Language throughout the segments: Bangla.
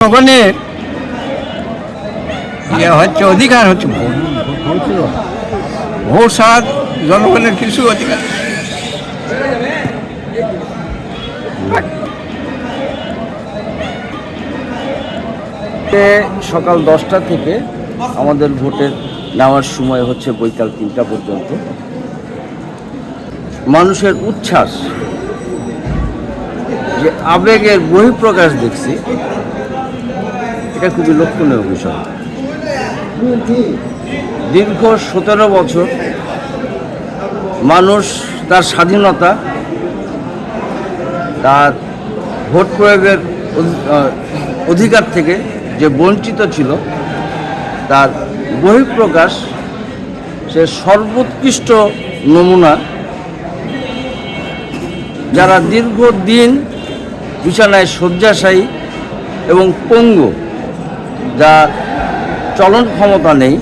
জনগণের হচ্ছে অধিকার হচ্ছে ভোট ছাড়া জনগণের কিছু অধিকার। সকাল 10টা থেকে আমাদের ভোটের নেওয়ার সময় হচ্ছে বৈকাল 3টা পর্যন্ত। মানুষের উচ্ছ্বাস, যে আবেগের বহিঃপ্রকাশ দেখছি, এটা খুবই লক্ষণীয় বিষয়। দীর্ঘ 17 বছর মানুষ তার স্বাধীনতা, তার ভোট প্রয়োগের অধিকার থেকে যে বঞ্চিত ছিল, তার বহিঃপ্রকাশ সে সর্বোৎকৃষ্ট নমুনা। যারা দীর্ঘদিন বিছানায় শয্যাশায়ী এবং পঙ্গু, যার চলন ক্ষমতা নেই,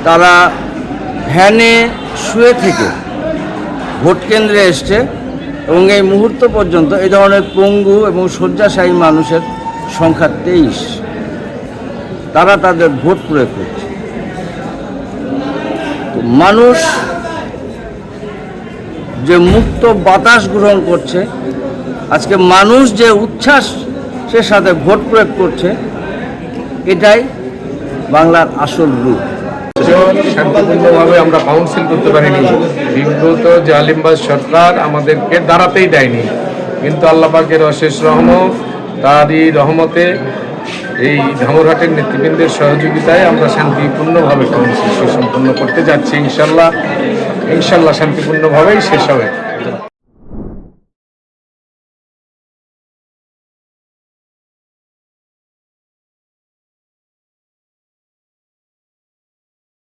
তারা ভ্যানে শুয়ে থেকে ভোট কেন্দ্রে এসছে এবং এই মুহূর্ত পর্যন্ত এই ধরনের পঙ্গু এবং শয্যাশায়ী মানুষের সংখ্যা 23। তারা তাদের ভোট প্রয়োগ করছে। তো মানুষ যে মুক্ত বাতাস গ্রহণ করছে, আজকে মানুষ যে উচ্ছ্বাসের সাথে ভোট প্রয়োগ করছে, এটাই বাংলার আসল রূপ। শান্তিপূর্ণভাবে আমরা কাউন্সিল করতে পারিনি। বিগত জালিমবাজ সরকার আমাদেরকে দাঁড়াতেই দেয়নি, কিন্তু আল্লাহ পাকের অশেষ রহমত, তারই রহমতে এই ধামরহাটের নেতৃবৃন্দের সহযোগিতায় আমরা শান্তিপূর্ণভাবে কাউন্সিল সম্পন্ন করতে যাচ্ছি। ইনশাল্লাহ শান্তিপূর্ণভাবেই শেষ হবে।